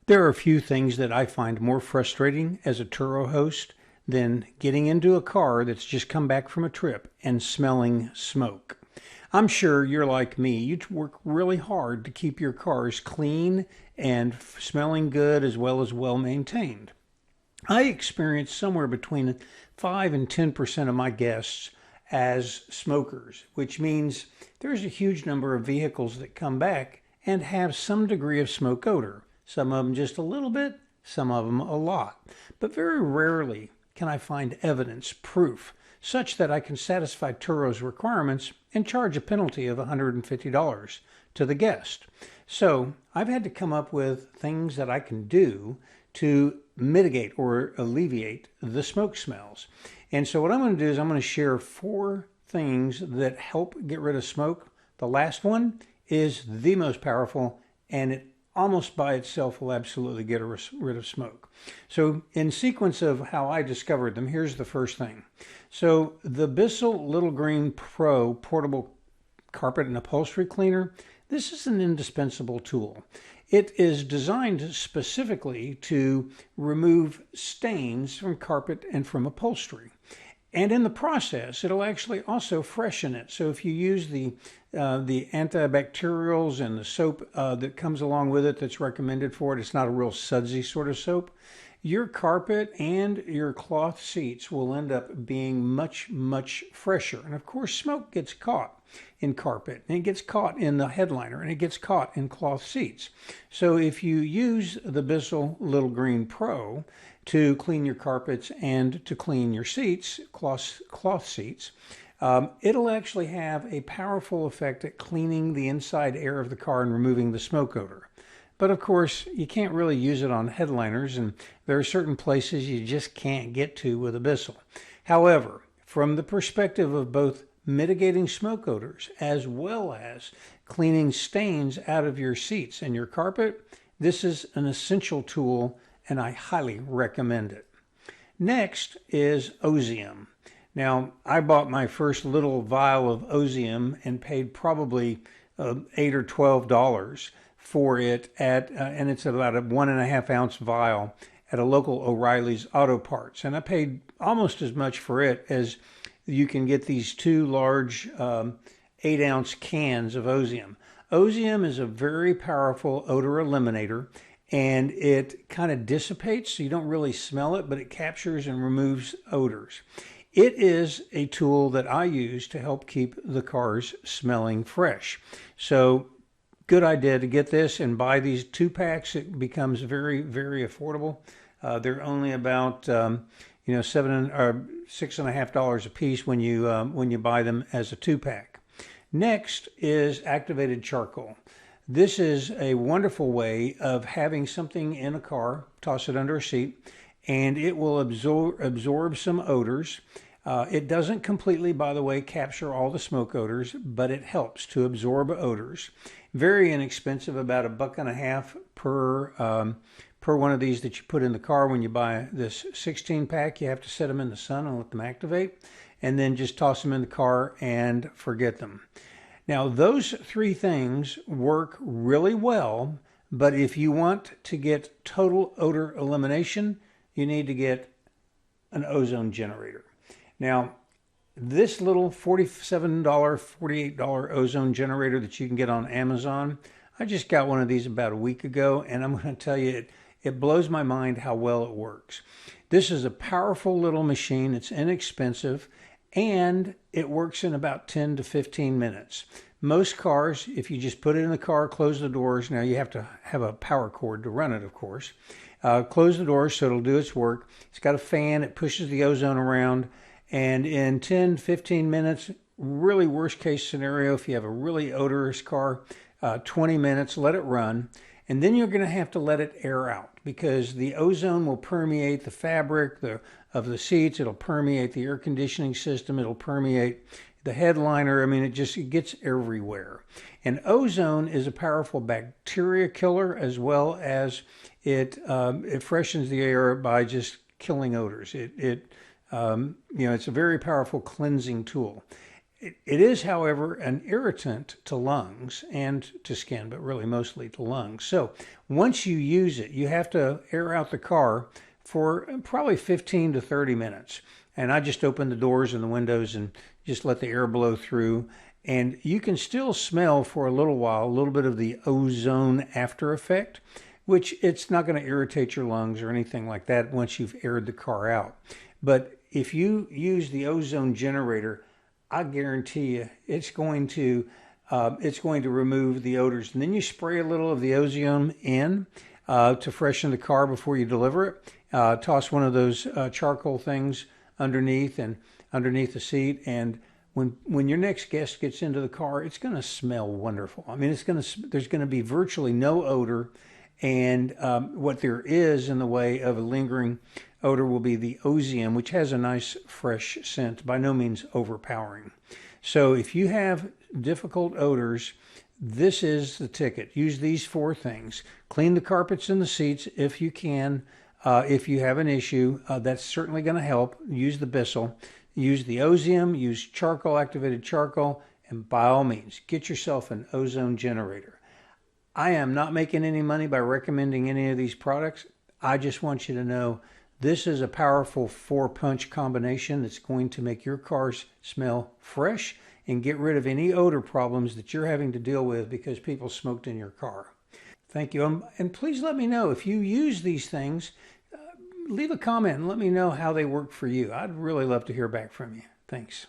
There are a few things that I find more frustrating as a Turo host than getting into a car that's just come back from a trip and smelling smoke. I'm sure you're like me. You work really hard to keep your cars clean and smelling good as well maintained. I experience somewhere between 5 and 10% of my guests as smokers, which means there's a huge number of vehicles that come back and have some degree of smoke odor. Some of them just a little bit, some of them a lot. But very rarely can I find evidence, proof, such that I can satisfy Turo's requirements and charge a penalty of $150 to the guest. So I've had to come up with things that I can do to mitigate or alleviate the smoke smells. And so what I'm going to do is I'm going to share 4 things that help get rid of smoke. The last one is the most powerful, and it almost by itself will absolutely get rid of smoke. So in sequence of how I discovered them, here's the first thing. So the Bissell Little Green Pro Portable Carpet and Upholstery Cleaner, this is an indispensable tool. It is designed specifically to remove stains from carpet and from upholstery. And in the process, it'll actually also freshen it. So if you use the antibacterials and the soap that comes along with it that's recommended for it, it's not a real sudsy sort of soap, your carpet and your cloth seats will end up being much, much fresher. And of course, smoke gets caught in carpet, and it gets caught in the headliner, and it gets caught in cloth seats. So if you use the Bissell Little Green Pro to clean your carpets and to clean your seats, cloth seats, it'll actually have a powerful effect at cleaning the inside air of the car and removing the smoke odor. But of course, you can't really use it on headliners, and there are certain places you just can't get to with a Bissell. However, from the perspective of both mitigating smoke odors as well as cleaning stains out of your seats and your carpet, this is an essential tool, and I highly recommend it. Next is Ozium. Now, I bought my first little vial of Ozium and paid probably $8 or $12 for it and it's about a 1.5 ounce vial at a local O'Reilly's Auto Parts. And I paid almost as much for it as you can get these 2 large 8-ounce cans of Ozium. Ozium is a very powerful odor eliminator, and it kind of dissipates, so you don't really smell it, but it captures and removes odors. It is a tool that I use to help keep the cars smelling fresh. So good idea to get this and buy these 2 packs. It becomes very, very affordable. They're only about $6.50 a piece when you buy them as a 2-pack. Next is activated charcoal. This is a wonderful way of having something in a car, toss it under a seat, and it will absorb some odors. It doesn't completely, by the way, capture all the smoke odors, but it helps to absorb odors. Very inexpensive, about $1.50 per one of these that you put in the car. When you buy this 16-pack, you have to set them in the sun and let them activate, and then just toss them in the car and forget them. Now, those 3 things work really well, but if you want to get total odor elimination, you need to get an ozone generator. Now, this little $47, $48 ozone generator that you can get on Amazon, I just got one of these about a week ago, and I'm going to tell you, it blows my mind how well it works. This is a powerful little machine. It's inexpensive, and it works in about 10 to 15 minutes. Most cars, if you just put it in the car, close the doors. Now, you have to have a power cord to run it, of course. Close the doors so it'll do its work. It's got a fan. It pushes the ozone around. And in 10, 15 minutes, really worst case scenario, if you have a really odorous car, 20 minutes, let it run. And then you're going to have to let it air out, because the ozone will permeate the fabric of the seats. It'll permeate the air conditioning system. It'll permeate the headliner. I mean, it gets everywhere. And ozone is a powerful bacteria killer, as well as it freshens the air by just killing odors. It's a very powerful cleansing tool. It is, however, an irritant to lungs and to skin, but really mostly to lungs. So once you use it, you have to air out the car for probably 15 to 30 minutes. And I just open the doors and the windows and just let the air blow through. And you can still smell for a little while, a little bit of the ozone after effect, which it's not going to irritate your lungs or anything like that once you've aired the car out. But if you use the ozone generator, I guarantee you it's going to remove the odors. And then you spray a little of the Ozium in to freshen the car before you deliver it. Toss one of those charcoal things underneath the seat, and when your next guest gets into the car, it's going to smell wonderful. I mean, there's going to be virtually no odor, and what there is in the way of a lingering odor will be the Ozium, which has a nice fresh scent, by no means overpowering. So if you have difficult odors, this is the ticket. Use these 4 things. Clean the carpets and the seats if you can. If you have an issue, that's certainly going to help. Use the Bissell. Use the Ozium. Use charcoal, activated charcoal. And by all means, get yourself an ozone generator. I am not making any money by recommending any of these products. I just want you to know this is a powerful 4-punch combination that's going to make your cars smell fresh and get rid of any odor problems that you're having to deal with because people smoked in your car. Thank you. And please let me know if you use these things. Leave a comment and let me know how they work for you. I'd really love to hear back from you. Thanks.